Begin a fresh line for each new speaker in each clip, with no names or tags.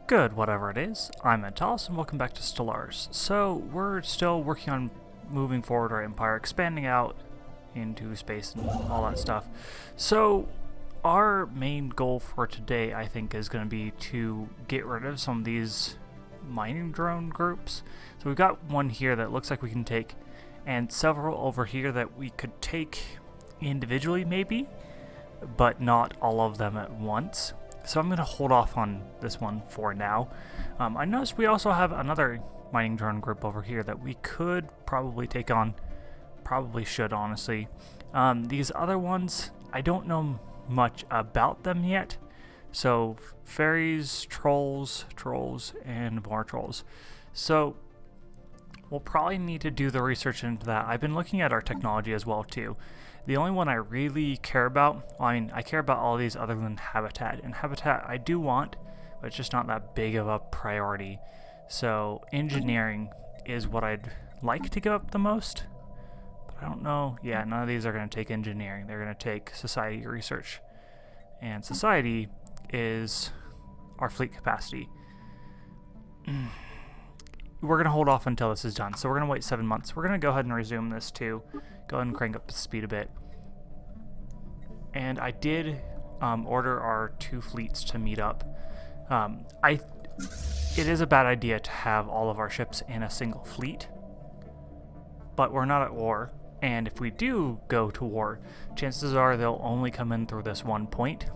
Good, whatever it is. I'm Antalis, and welcome back to Stellaris. So, we're still working on moving forward our empire, expanding out into space and all that stuff. So, our main goal for today, I think, is going to be to get rid of some of these mining drone groups. So we've got one here that looks like we can take, and several over here that we could take individually, maybe, but not all of them at once. So I'm going to hold off on this one for now. I noticed we also have another mining drone group over here that we could probably take on. Probably should, honestly. These other ones, I don't know much about them yet. So, fairies, trolls, and more trolls. So, we'll probably need to do the research into that. I've been looking at our technology as well, too. The only one I really care about, I care about all these other than habitat. And habitat I do want, but it's just not that big of a priority. So engineering is what I'd like to give up the most. But I don't know. Yeah, none of these are going to take engineering. They're going to take society research. And society is our fleet capacity. We're going to hold off until this is done. So we're going to wait 7 months. We're going to go ahead and resume this too. Go ahead and crank up the speed a bit. And I did order our 2 fleets to meet up. It is a bad idea to have all of our ships in a single fleet. But we're not at war. And if we do go to war, chances are they'll only come in through this one point.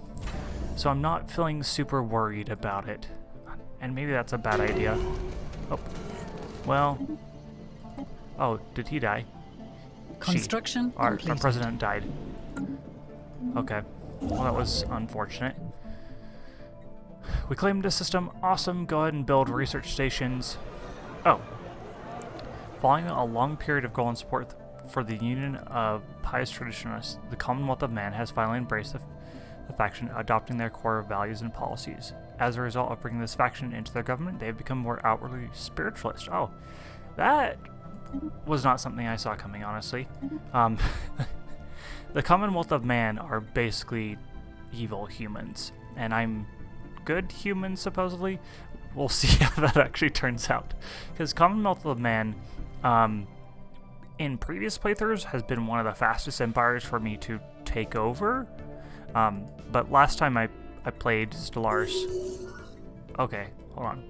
So I'm not feeling super worried about it. And maybe that's a bad idea. Oh. Well. Oh, did he die?
Construction
Our
completed.
president died. Okay. Well, that was unfortunate. We claimed the system. Awesome. Go ahead and build research stations. Oh. Following a long period of goal and support for the Union of Pious Traditionalists, the Commonwealth of Man has finally embraced the faction, adopting their core values and policies. As a result of bringing this faction into their government, they have become more outwardly spiritualist. Oh, that was not something I saw coming, honestly. The Commonwealth of Man are basically evil humans, and I'm good humans, supposedly. We'll see how that actually turns out. Because Commonwealth of Man, in previous playthroughs, has been one of the fastest empires for me to take over. But last time I played Stellaris... Okay, hold on.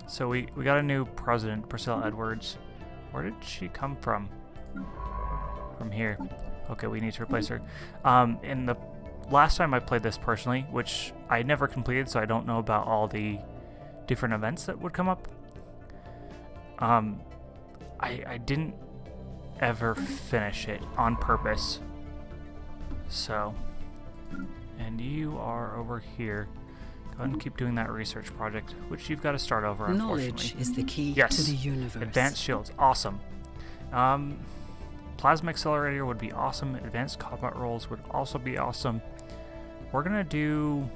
So we got a new president, Priscilla Edwards. Where did she come from? From here. Okay, we need to replace her. In the last time I played this personally, which I never completed, so I don't know about all the different events that would come up. I didn't ever finish it on purpose. So, and you are over here. Go ahead and keep doing that research project, which you've got to start over, unfortunately.
Knowledge is the key
Yes.
to the universe.
Advanced shields, awesome. Plasma accelerator would be awesome. Advanced combat rolls would also be awesome. We're gonna do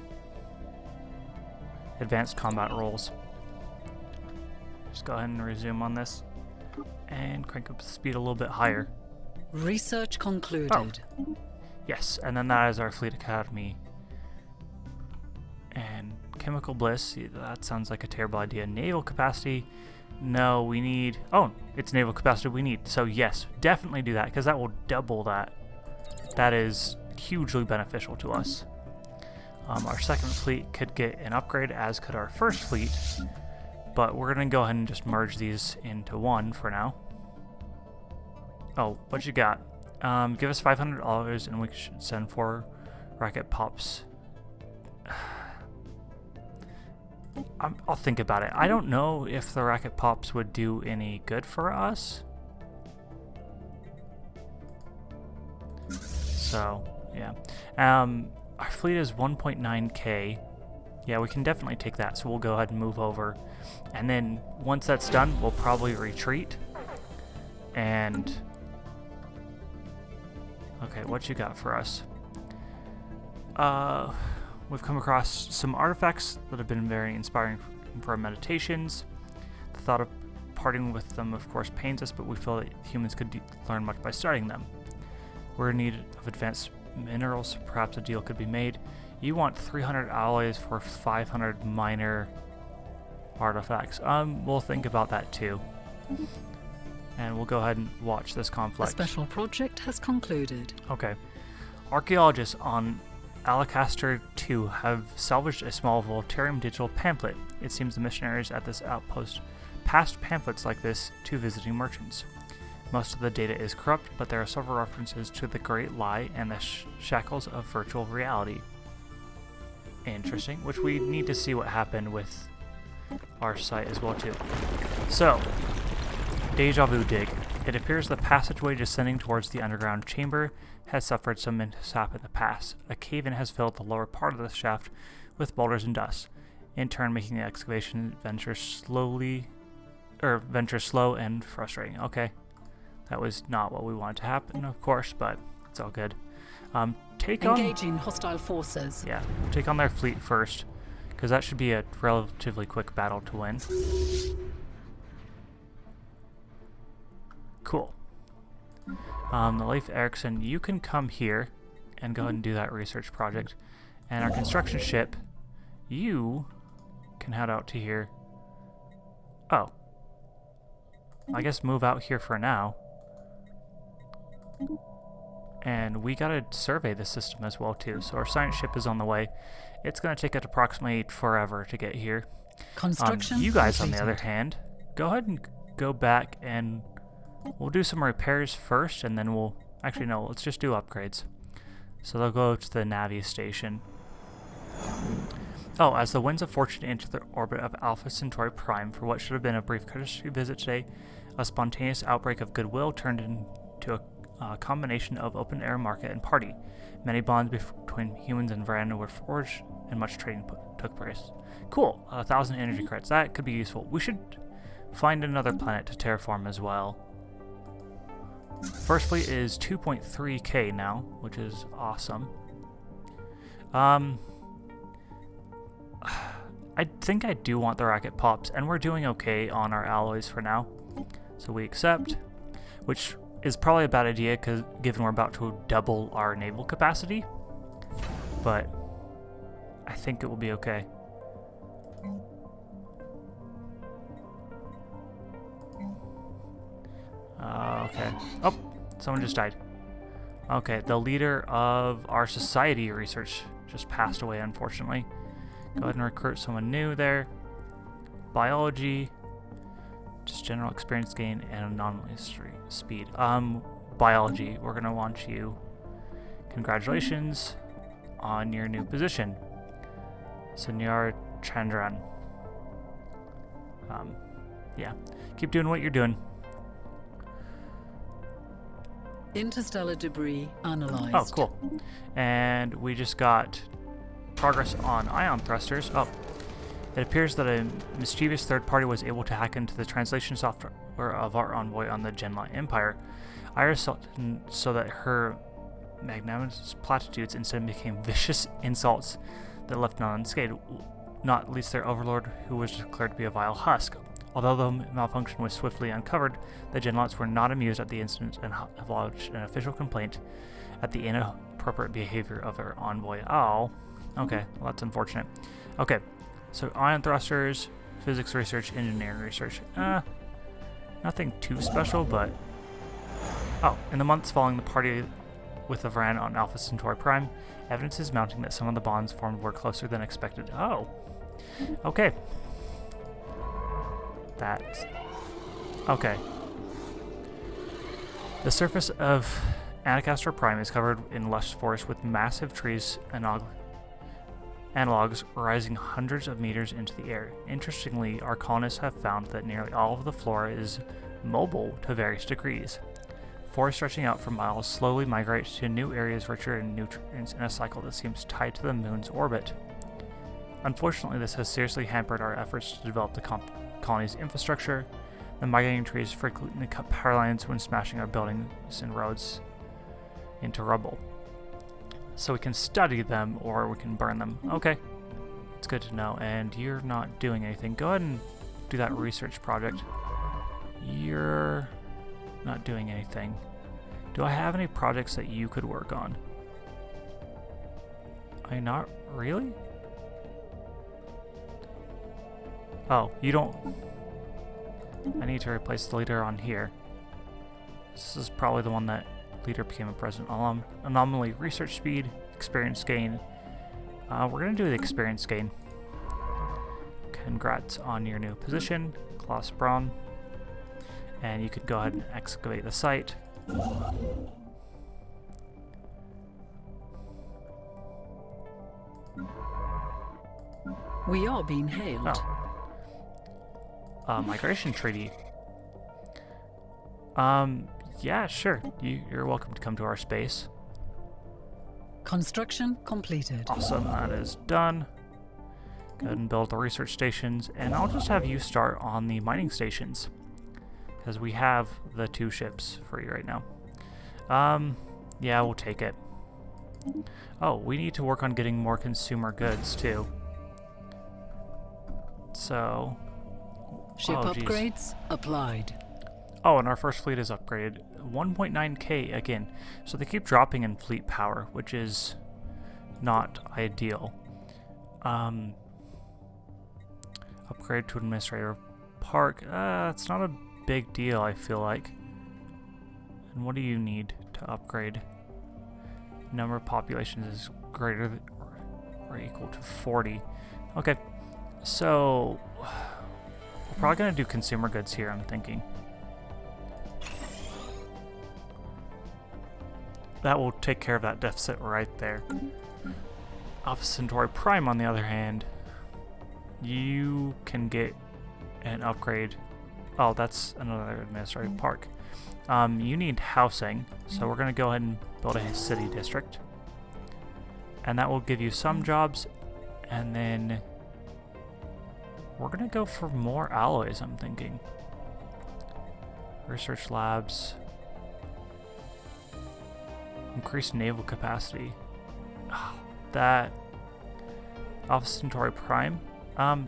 advanced combat rolls. Just go ahead and resume on this and crank up the speed a little bit higher.
Research concluded.
Oh. Yes, and then that is our fleet academy. And chemical bliss, that sounds like a terrible idea. Naval capacity, no, we need... Oh, it's naval capacity we need. So yes, definitely do that, because that will double that. That is hugely beneficial to us. Our second fleet could get an upgrade, as could our first fleet. But we're going to go ahead and just merge these into one for now. Oh, what you got? Give us $500 and we should send 4 rocket pops. I'll think about it. I don't know if the rocket pops would do any good for us. So, yeah. Our fleet is 1.9k. Yeah, we can definitely take that, so we'll go ahead and move over. And then, once that's done, we'll probably retreat. And... Okay, what you got for us? We've come across some artifacts that have been very inspiring for our meditations. The thought of parting with them, of course, pains us, but we feel that humans could learn much by studying them. We're in need of advanced minerals. Perhaps a deal could be made. You want 300 alloys for 500 minor artifacts. We'll think about that too. And we'll go ahead and watch this
A
conflict.
special project has concluded.
Okay. Archaeologists on Alacaster 2 have salvaged a small Voltarium digital pamphlet. It seems the missionaries at this outpost passed pamphlets like this to visiting merchants. Most of the data is corrupt, but there are several references to the Great Lie and the shackles of virtual reality. Interesting, which we need to see what happened with our site as well too. So, Deja Vu Dig. It appears the passageway descending towards the underground chamber has suffered some mishap in the past. A cave-in has filled the lower part of the shaft with boulders and dust, in turn making the excavation venture slow and frustrating. Okay, that was not what we wanted to happen, of course, but it's all good.
Engaging hostile forces.
Yeah, take on their fleet first, because that should be a relatively quick battle to win. Cool. The Leif Erikson, you can come here and go ahead and do that research project. And our construction ship, you can head out to here. Oh. I guess move out here for now. And we gotta survey the system as well too. So our science ship is on the way. It's gonna take it approximately forever to get here.
Construction
You guys, on the
completed.
other hand, go ahead and go back and we'll do some repairs first, and then we'll... Actually, no, let's just do upgrades. So they'll go to the Navi station. Oh, as the winds of fortune enter the orbit of Alpha Centauri Prime for what should have been a brief courtesy visit today, a spontaneous outbreak of goodwill turned into a combination of open-air market and party. Many bonds between humans and Varanda were forged, and much trading took place. Cool, 1,000 energy credits. That could be useful. We should find another planet to terraform as well. First fleet is 2.3k now, which is awesome. I think I do want the rocket pops, and we're doing okay on our alloys for now. So we accept, which is probably a bad idea because given we're about to double our naval capacity, but I think it will be okay. Okay. Oh, someone just died. Okay, the leader of our society research just passed away, unfortunately. Go ahead and recruit someone new there. Biology, just general experience gain and anomaly speed. Biology, we're gonna want you. Congratulations on your new position, Senor Chandran. Yeah, keep doing what you're doing.
Interstellar debris analyzed.
Oh, cool. And we just got progress on ion thrusters. Oh, it appears that a mischievous third party was able to hack into the translation software of our envoy on the Genla Empire. Iris so that her magnanimous platitudes instead became vicious insults that left none unscathed, not least their overlord, who was declared to be a vile husk. Although the malfunction was swiftly uncovered, the Genlots were not amused at the incident and have lodged an official complaint at the inappropriate behavior of their envoy. Oh, okay, well, that's unfortunate. Okay, so ion thrusters, physics research, engineering research. Nothing too special, but... Oh, in the months following the party with the Varan on Alpha Centauri Prime, evidence is mounting that some of the bonds formed were closer than expected. Oh, okay. That's... Okay. The surface of Anacastor Prime is covered in lush forest with massive trees and analogs rising hundreds of meters into the air. Interestingly, our colonists have found that nearly all of the flora is mobile to various degrees. Forests stretching out for miles slowly migrate to new areas richer in nutrients in a cycle that seems tied to the moon's orbit. Unfortunately, this has seriously hampered our efforts to develop the colony's infrastructure. The migrating trees frequently cut power lines when smashing our buildings and roads into rubble. So we can study them or we can burn them. Okay, it's good to know. And you're not doing anything. Go ahead and do that research project. You're not doing anything. Do I have any projects that you could work on? Not really? Oh, you don't... I need to replace the leader on here. This is probably the one that leader became a president. Anomaly, research speed, experience gain. We're going to do the experience gain. Congrats on your new position, Klaus Braun. And you could go ahead and excavate the site.
We are being hailed.
Oh. Migration treaty. Yeah, sure. You're welcome to come to our space.
Construction completed.
Awesome, that is done. Go ahead and build the research stations, and I'll just have you start on the mining stations, because we have the 2 ships for you right now. Yeah, we'll take it. Oh, we need to work on getting more consumer goods, too. So...
Ship upgrades applied.
Oh, and our first fleet is upgraded. 1.9k again. So they keep dropping in fleet power, which is not ideal. Upgrade to administrator park. It's not a big deal, I feel like. And what do you need to upgrade? Number of populations is greater than or equal to 40. Okay, so we're probably going to do consumer goods here, I'm thinking. That will take care of that deficit right there. Alpha Centauri Prime, on the other hand, you can get an upgrade. Oh, that's another administrative park. You need housing, so we're going to go ahead and build a city district. And that will give you some jobs, and then we're going to go for more alloys, I'm thinking. Research labs. Increased naval capacity. That Alpha Centauri Prime.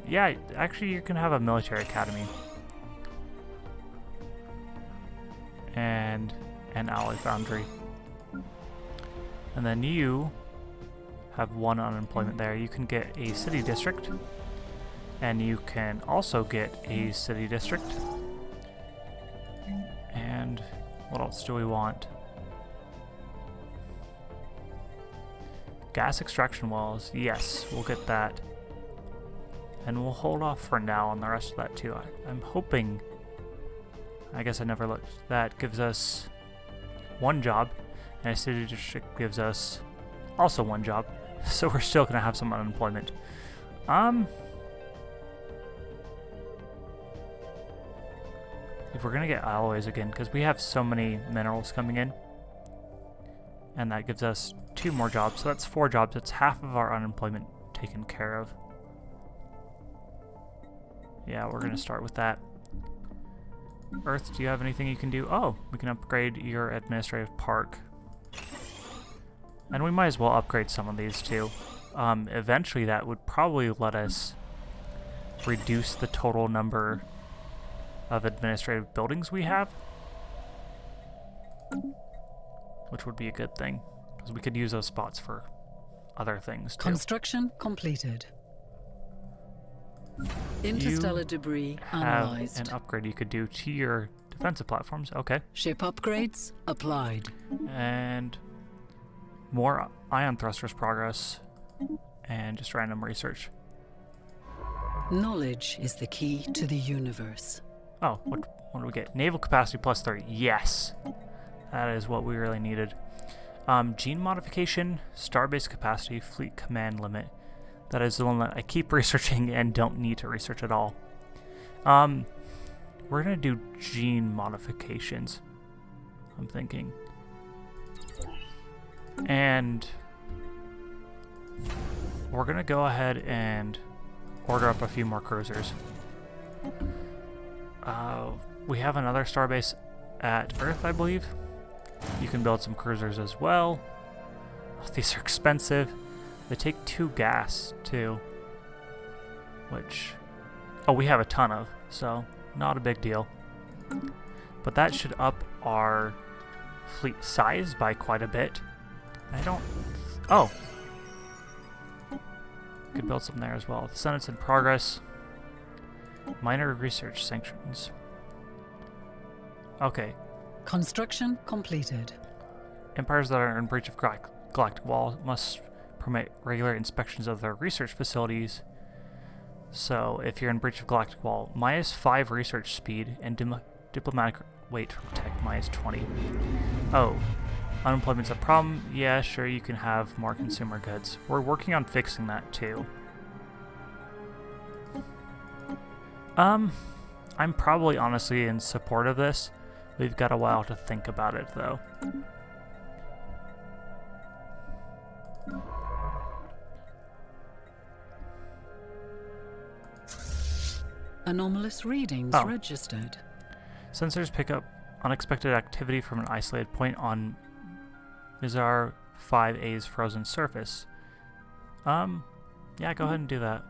Yeah, actually you can have a military academy. And an alloy foundry. And then you have 1 unemployment there. You can get a city district. And you can also get a city district. And what else do we want? Gas extraction wells, yes, we'll get that. And we'll hold off for now on the rest of that too. I'm hoping, I guess I never looked, that gives us 1 job, and a city district gives us also 1 job. So we're still gonna have some unemployment. If we're gonna get alloys again, because we have so many minerals coming in, and that gives us 2 more jobs, so that's 4 jobs. That's half of our unemployment taken care of. Yeah, we're gonna start with that. Earth, do you have anything you can do? Oh, we can upgrade your administrative park. And we might as well upgrade some of these too. Eventually that would probably let us reduce the total number of administrative buildings we have, which would be a good thing, because we could use those spots for other things too.
Construction completed. Interstellar debris analyzed.
An upgrade you could do to your defensive platforms. Okay.
Ship upgrades applied.
And more ion thrusters progress, and just random research.
Knowledge is the key to the universe.
Oh, what do we get? Naval capacity plus 30. Yes. That is what we really needed. Gene modification, starbase capacity, fleet command limit. That is the one that I keep researching and don't need to research at all. We're going to do gene modifications, I'm thinking. And we're going to go ahead and order up a few more cruisers. We have another starbase at Earth, I believe. You can build some cruisers as well. Oh, these are expensive. They take 2 gas, too. Which, oh, we have a ton of, so not a big deal. But that should up our fleet size by quite a bit. I don't... Oh! Could build some there as well. The Senate's in progress. Minor research sanctions. Okay.
Construction completed.
Empires that are in breach of galactic wall must permit regular inspections of their research facilities. So, if you're in breach of galactic wall, -5 research speed and diplomatic weight from tech -20. Oh, unemployment's a problem? Yeah, sure, you can have more consumer goods. We're working on fixing that too. I'm probably honestly in support of this. We've got a while to think about it though.
Anomalous readings registered.
Sensors pick up unexpected activity from an isolated point on Mizar 5A's frozen surface. Yeah, go ahead and do that.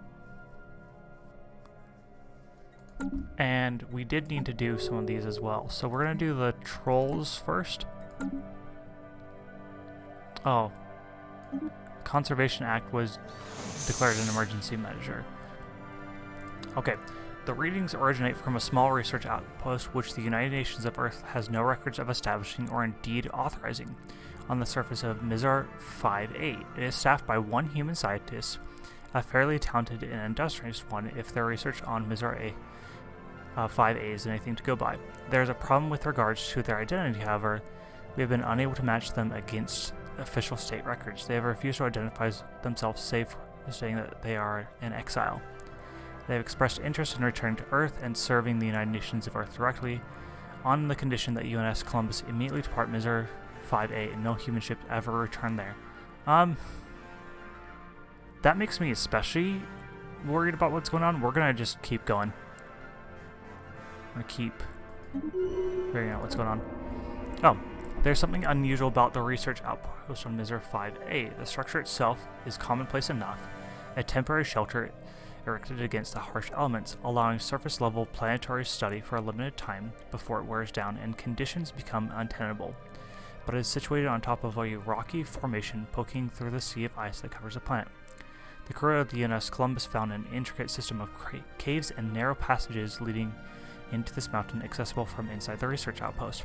And we did need to do some of these as well. So we're going to do the trolls first. Oh. Conservation Act was declared an emergency measure. Okay. The readings originate from a small research outpost which the United Nations of Earth has no records of establishing or indeed authorizing on the surface of Mizar 5A. It is staffed by one human scientist, a fairly talented and industrious one if their research on Mizar 5A is anything to go by. There is a problem with regards to their identity, however. We have been unable to match them against official state records. They have refused to identify themselves, save for saying that they are in exile. They have expressed interest in returning to Earth and serving the United Nations of Earth directly, on the condition that UNS Columbus immediately depart Mizar 5A and no human ship ever return there. That makes me especially worried about what's going on. We're gonna just keep going. We're gonna keep figuring out what's going on. Oh, there's something unusual about the research outpost on Mizar 5A. The structure itself is commonplace enough, a temporary shelter erected against the harsh elements, allowing surface-level planetary study for a limited time before it wears down and conditions become untenable. But it is situated on top of a rocky formation poking through the sea of ice that covers the planet. The crew of the UNS Columbus found an intricate system of caves and narrow passages leading into this mountain accessible from inside the research outpost.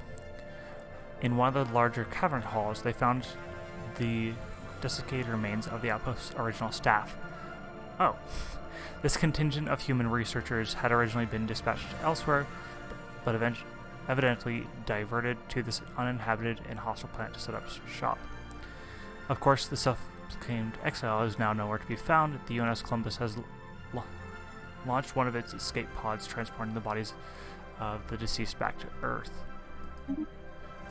In one of the larger cavern halls, they found the desiccated remains of the outpost's original staff. Oh. This contingent of human researchers had originally been dispatched elsewhere, but evidently diverted to this uninhabited and hostile planet to set up shop. Of course, the self-proclaimed exile is now nowhere to be found. The UNS Columbus has launched one of its escape pods, transporting the bodies of the deceased back to Earth.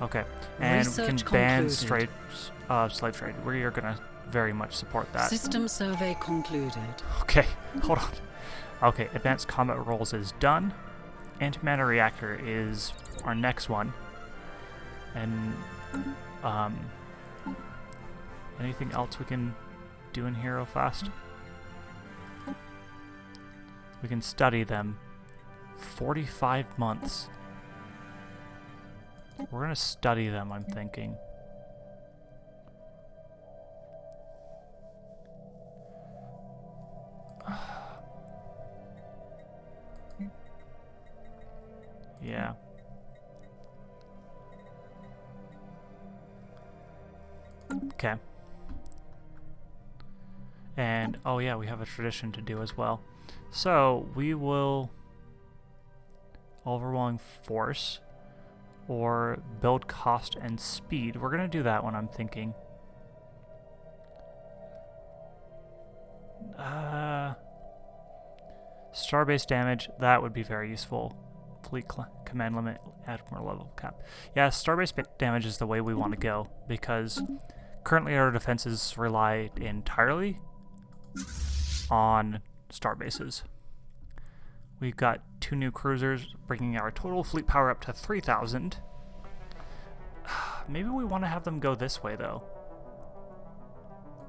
Okay, and
Research
we can ban
concluded.
slave trade. We are going to very much support that.
System survey concluded.
Okay, hold on. Okay, advanced combat roles is done. Antimatter reactor is our next one. And anything else we can do in here real fast? We can study them. 45 months. We're gonna study them, I'm thinking. Yeah. Okay. And, oh yeah, we have a tradition to do as well. So, we will overwhelming force or build cost and speed. We're gonna do that one, I'm thinking. Star-based damage, that would be very useful. Fleet command limit, admiral level cap. Yeah, star-based damage is the way we want to go, because currently our defenses rely entirely on star bases. We've got 2 new cruisers, bringing our total fleet power up to 3,000. Maybe we want to have them go this way, though.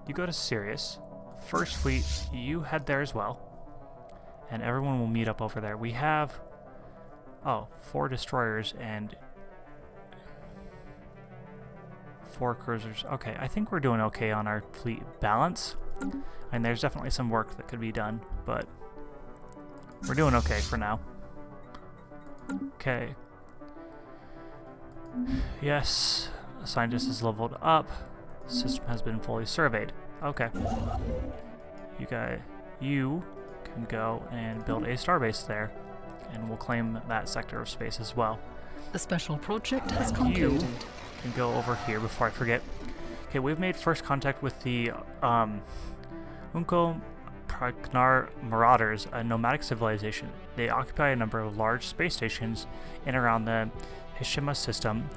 You go to Sirius. First Fleet, you head there as well. And everyone will meet up over there. We have, 4 destroyers and 4 cruisers. Okay, I think we're doing okay on our fleet balance. And there's definitely some work that could be done, but We're doing okay for now. Okay. Yes, a scientist is leveled up. System has been fully surveyed. Okay. You can go and build a starbase there, and we'll claim that sector of space as well.
The special project has
And
concluded.
you can go over here before I forget. Okay, we've made first contact with the Unko Pragnar Marauders, a nomadic civilization. They occupy a number of large space stations in and around the Hishima system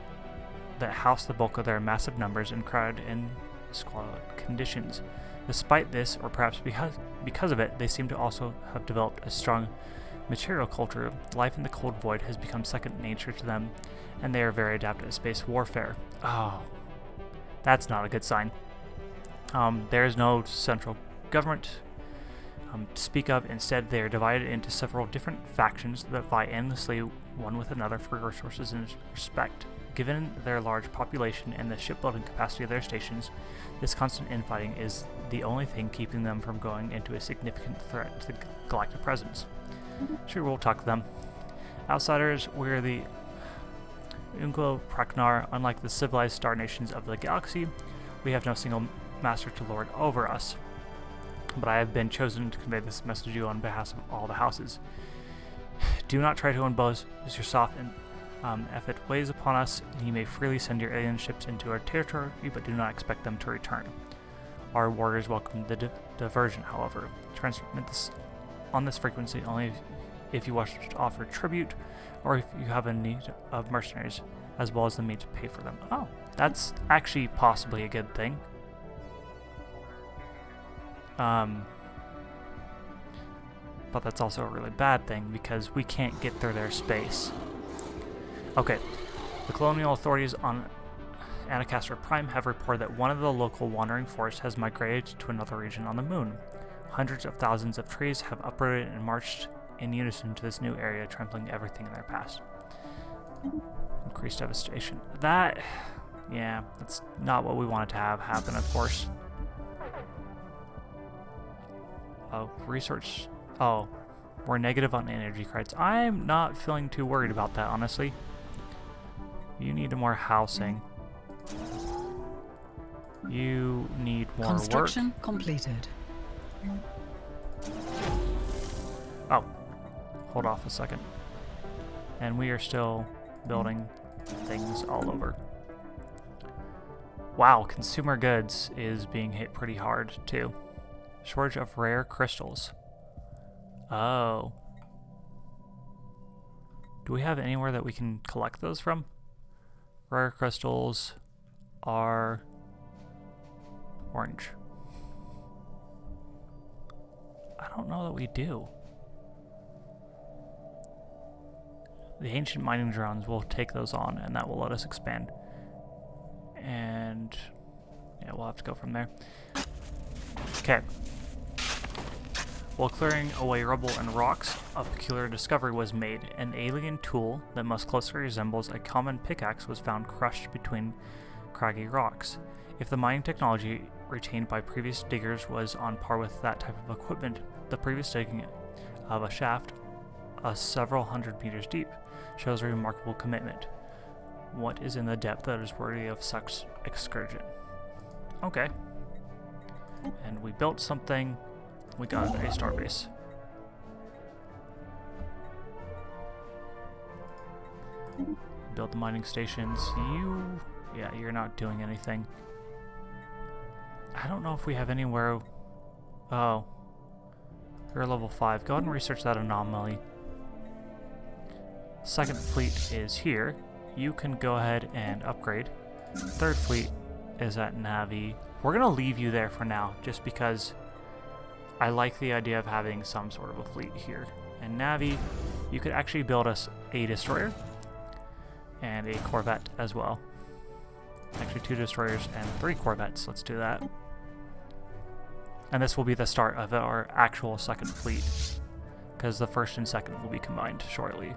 that house the bulk of their massive numbers and crowded and squalid conditions. Despite this, or perhaps because of it, they seem to also have developed a strong material culture. Life in the cold void has become second nature to them, and they are very adept at space warfare. Oh, that's not a good sign. There is no central government to speak of. Instead, they are divided into several different factions that vie endlessly one with another for resources and respect. Given their large population and the shipbuilding capacity of their stations, this constant infighting is the only thing keeping them from going into a significant threat to the galactic presence. Sure, we'll talk to them. Outsiders, we're the Unglo Praknar. Unlike the civilized star nations of the galaxy, we have no single master to lord over us. But I have been chosen to convey this message to you on behalf of all the houses. Do not try to impose yourself, and if it weighs upon us, you may freely send your alien ships into our territory, but do not expect them to return. Our warriors welcome the diversion, however. Transmit this on this frequency only if you wish to offer tribute, or if you have a need of mercenaries, as well as the means to pay for them. Oh, that's actually possibly a good thing. But that's also a really bad thing because we can't get through their space. Okay, the colonial authorities on Anacastor Prime have reported that one of the local wandering forests has migrated to another region on the moon. Hundreds of thousands of trees have uprooted and marched in unison to this new area, trampling everything in their path. Increased devastation. Yeah, that's not what we wanted to have happen, of course. Oh, research. Oh, we're negative on energy credits. I'm not feeling too worried about that, honestly. You need more housing. You need more
Construction
work.
completed.
Oh, hold off a second. And we are still building things all over. Wow, consumer goods is being hit pretty hard, too. Shortage of rare crystals. Oh. Do we have anywhere that we can collect those from? Rare crystals are orange. I don't know that we do. The ancient mining drones will take those on, and that will let us expand. And yeah, we'll have to go from there. Okay. While clearing away rubble and rocks, a peculiar discovery was made. An alien tool that most closely resembles a common pickaxe was found crushed between craggy rocks. If the mining technology retained by previous diggers was on par with that type of equipment, the previous digging of a shaft, several hundred meters deep, shows a remarkable commitment. What is in the depth that is worthy of such excursion? Okay. And we built something. We got a starbase. Build the mining stations. Yeah, you're not doing anything. I don't know if we have anywhere. Oh. You're level 5. Go ahead and research that anomaly. Second fleet is here. You can go ahead and upgrade. Third fleet is at Navi. We're going to leave you there for now, just because I like the idea of having some sort of a fleet here. And Navi, you could actually build us a destroyer and a corvette as well. Actually, 2 destroyers and 3 corvettes. Let's do that. And this will be the start of our actual second fleet, because the first and second will be combined shortly.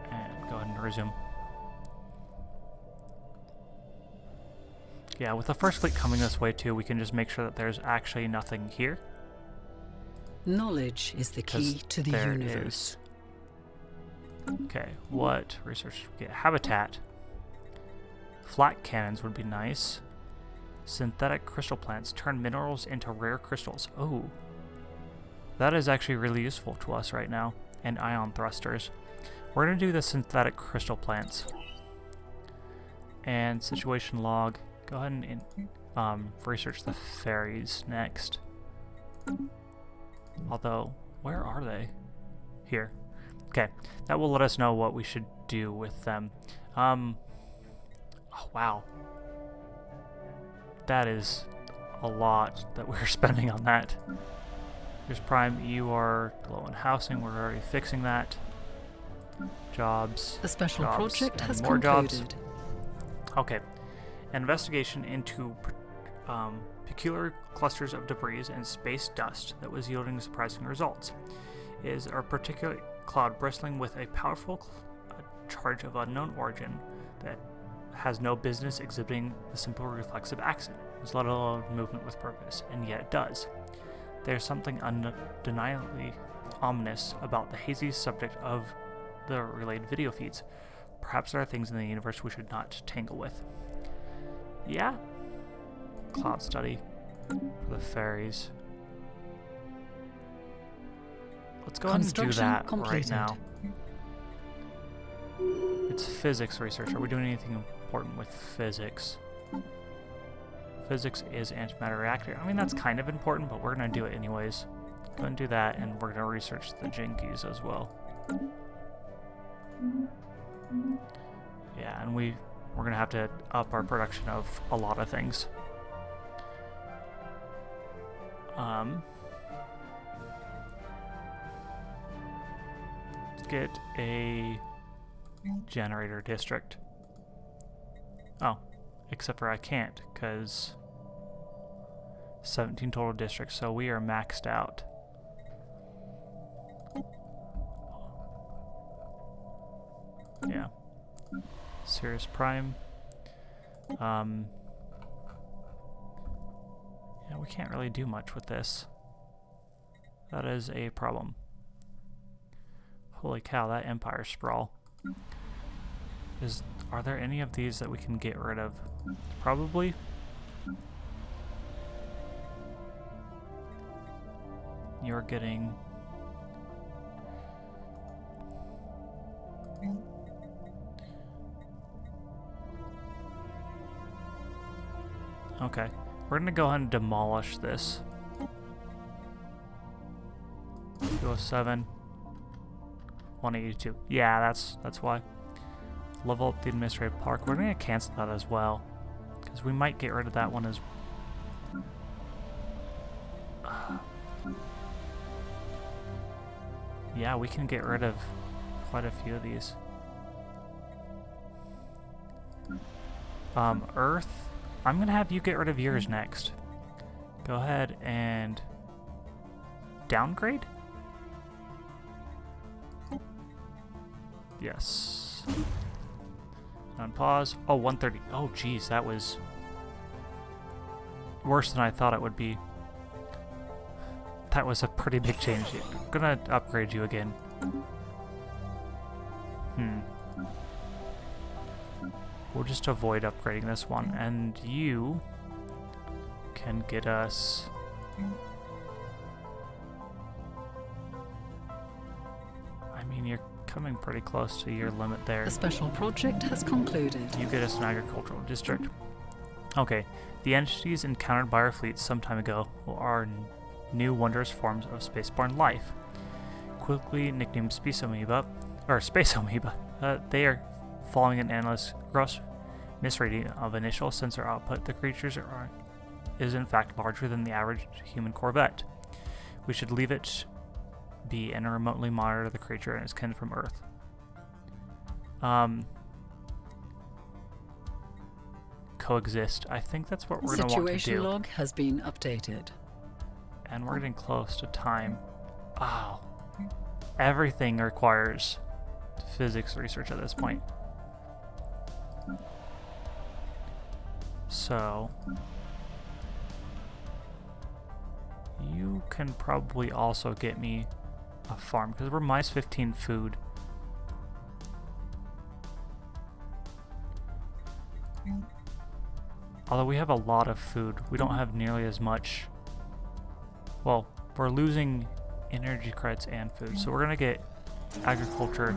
And go ahead and resume. Yeah, with the first fleet coming this way too, we can just make sure that there's actually nothing here.
Knowledge is the key to the
there
universe.
is. Okay, what research should we get? Habitat. Flat cannons would be nice. Synthetic crystal plants turn minerals into rare crystals. Oh. That is actually really useful to us right now. And ion thrusters. We're going to do the synthetic crystal plants. And situation log. Go ahead and research the ferries next. Although, where are they? Here. Okay, that will let us know what we should do with them. Oh, wow. That is a lot that we're spending on that. Here's Prime, you are low on housing, we're already fixing that. Jobs.
The special
jobs,
project
and
has
more
concluded.
jobs. Okay. An investigation into peculiar clusters of debris and space dust that was yielding surprising results. Is a particular cloud bristling with a powerful charge of unknown origin that has no business exhibiting the simple reflexive accent, let alone movement with purpose, and yet it does. There's something undeniably ominous about the hazy subject of the relayed video feeds. Perhaps there are things in the universe we should not tangle with. Yeah? Cloud study for the ferries. Let's go ahead and do that right now. It's physics research. Are we doing anything important with physics? Physics is antimatter reactor. I mean, that's kind of important, but we're going to do it anyways. Go ahead and do that, and we're going to research the Jinkies as well. Yeah, and we're going to have to up our production of a lot of things. Let's get a generator district. Oh, except for I can't, because 17 total districts, so we are maxed out. Yeah. Sirius Prime. Yeah, we can't really do much with this. That is a problem. Holy cow, that Empire sprawl. Are there any of these that we can get rid of? Probably. You're getting... Okay, we're gonna go ahead and demolish this. 207, 182. Yeah, that's why. Level up the administrative park. We're gonna cancel that as well, because we might get rid of that one as. Yeah, we can get rid of quite a few of these. Earth. I'm gonna have you get rid of yours next. Go ahead and downgrade? Yes. On pause. Oh, 130. Oh, geez, that was worse than I thought it would be. That was a pretty big change. I'm gonna upgrade you again. We'll just avoid upgrading this one, and you can get us... I mean, you're coming pretty close to your limit there.
The special project has concluded.
You get us an agricultural district. Okay, the entities encountered by our fleet some time ago are new wondrous forms of spaceborne life. Quickly nicknamed Space Amoeba, they are following an endless gross misreading of initial sensor output. The creatures is in fact larger than the average human corvette. We should leave it be and remotely monitor the creature and its kin from Earth. Coexist. I think that's what we're going to want to do.
Situation log has been updated.
And we're getting close to time. Wow. Everything requires physics research at this point. So you can probably also get me a farm because we're minus 15 food. Although we have a lot of food, we don't have nearly as much. Well, we're losing energy credits and food, so we're gonna get agriculture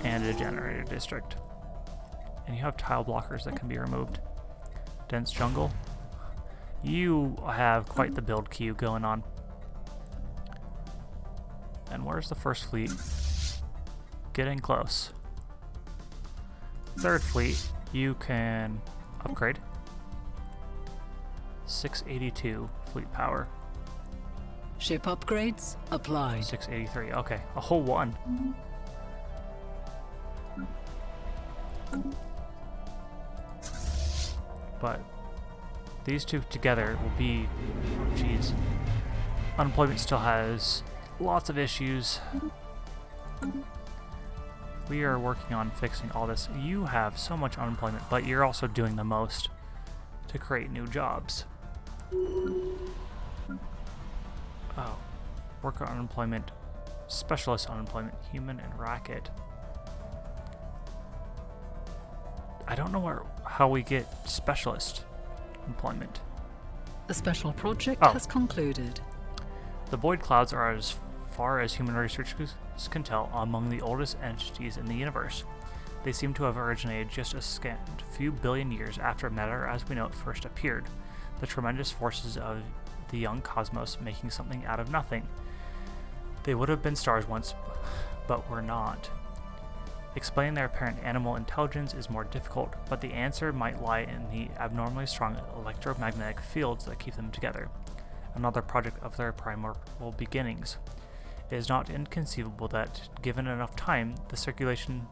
and a generator district. And you have tile blockers that can be removed. Dense jungle. You have quite the build queue going on. And where's the first fleet? Getting close. Third fleet, you can upgrade. 682 fleet power.
Ship upgrades applied.
683, okay, a whole one. But these two together will be, geez, unemployment still has lots of issues. We are working on fixing all this. You have so much unemployment, but you're also doing the most to create new jobs. Oh, worker unemployment, specialist unemployment, human and racket. I don't know how we get specialist employment.
The special project
Oh.
has concluded.
The void clouds are, as far as human researchers can tell, among the oldest entities in the universe. They seem to have originated just a scant few billion years after matter as we know it first appeared, the tremendous forces of the young cosmos making something out of nothing. They would have been stars once, but were not. Explaining their apparent animal intelligence is more difficult, but the answer might lie in the abnormally strong electromagnetic fields that keep them together, another project of their primordial beginnings. It is not inconceivable that, given enough time, the circulation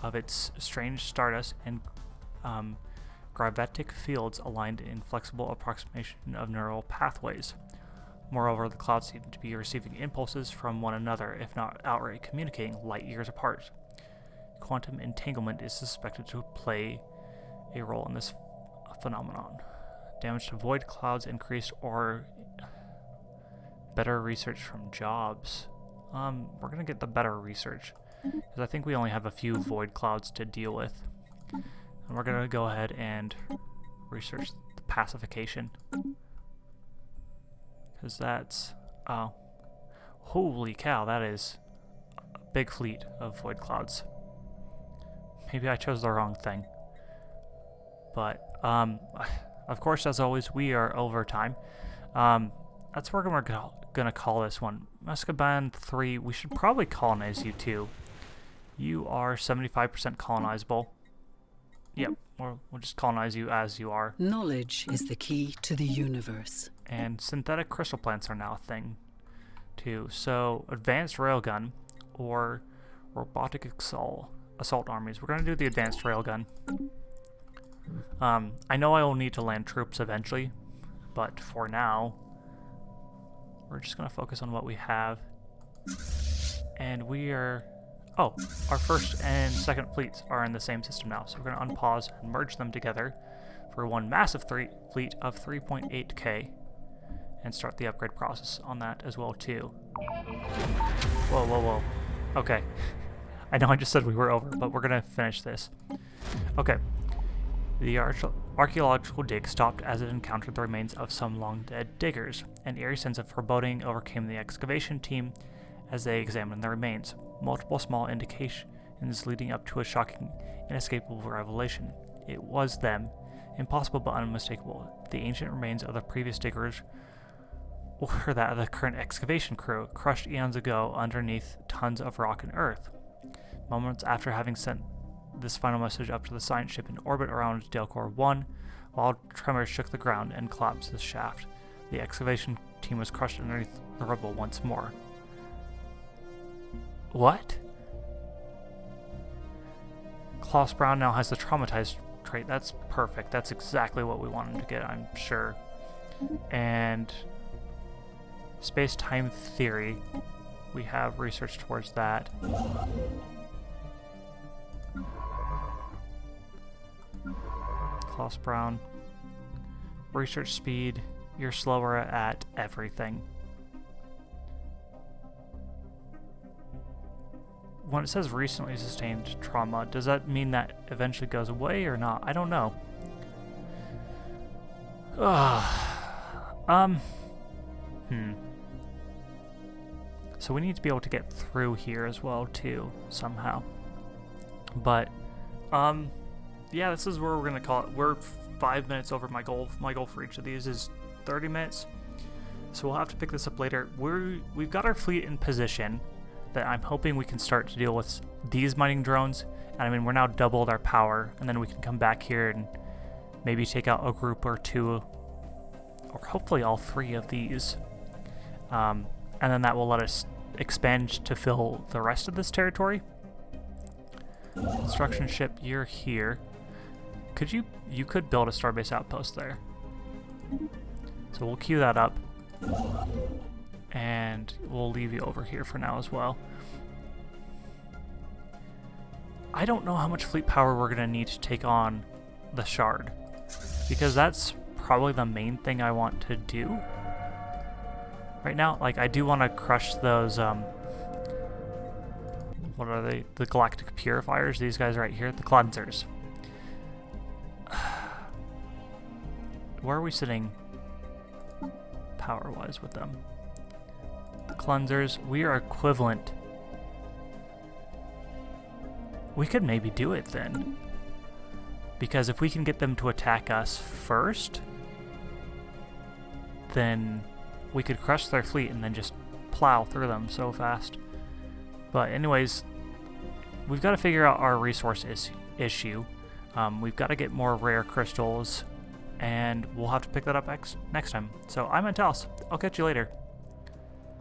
of its strange stardust and gravitic fields aligned in flexible approximation of neural pathways. Moreover, the clouds seem to be receiving impulses from one another, if not outright communicating, light years apart. Quantum entanglement is suspected to play a role in this phenomenon. Damage to void clouds increased, or better research from jobs. We're gonna get the better research, because I think we only have a few void clouds to deal with. And we're gonna go ahead and research the pacification. Because that's, oh, holy cow, that is a big fleet of void clouds. Maybe I chose the wrong thing. But, of course, as always, we are over time. That's where we're gonna call this one. Muscaban 3, we should probably colonize you too. You are 75% colonizable. Yep, we'll just colonize you as you are.
Knowledge is the key to the universe.
And synthetic crystal plants are now a thing too. So advanced railgun or robotic assault armies. We're gonna do the advanced railgun. I know I will need to land troops eventually, but for now, we're just gonna focus on what we have. And we are, oh, our first and second fleets are in the same system now. So we're gonna unpause and merge them together for one massive fleet of 3.8k and start the upgrade process on that as well too. Whoa, whoa, whoa. Okay. I know I just said we were over, but we're gonna finish this. Okay. The archaeological dig stopped as it encountered the remains of some long-dead diggers. An eerie sense of foreboding overcame the excavation team as they examined the remains. Multiple small indications leading up to a shocking, inescapable revelation. It was them, impossible but unmistakable. The ancient remains of the previous diggers were that of the current excavation crew, crushed eons ago underneath tons of rock and earth. Moments after having sent this final message up to the science ship in orbit around Delcor 1, wild tremors shook the ground and collapsed the shaft. The excavation team was crushed underneath the rubble once more. What? Klaus Brown now has the traumatized trait. That's perfect. That's exactly what we wanted to get, I'm sure. And space-time theory. We have research towards that. Klaus Brown. Research speed. You're slower at everything. When it says recently sustained trauma, does that mean that eventually goes away or not? I don't know. So we need to be able to get through here as well too, somehow. But, yeah, this is where we're gonna call it. We're 5 minutes over my goal. My goal for each of these is 30 minutes. So we'll have to pick this up later. We've got our fleet in position that I'm hoping we can start to deal with these mining drones. And I mean, we're now doubled our power, and then we can come back here and maybe take out a group or two, or hopefully all 3 of these. And then that will let us expand to fill the rest of this territory. Construction ship, you're here. Could you could build a starbase outpost there. So we'll queue that up. And we'll leave you over here for now as well. I don't know how much fleet power we're going to need to take on the shard, because that's probably the main thing I want to do right now. Like, I do want to crush those, what are they? The galactic purifiers, these guys right here, the cleansers. Where are we sitting power-wise with them? The cleansers, we are equivalent. We could maybe do it then, because if we can get them to attack us first, then we could crush their fleet and then just plow through them so fast. But anyways, we've got to figure out our resource issue. We've got to get more rare crystals, and we'll have to pick that up next time. So I'm Antalis. I'll catch you later.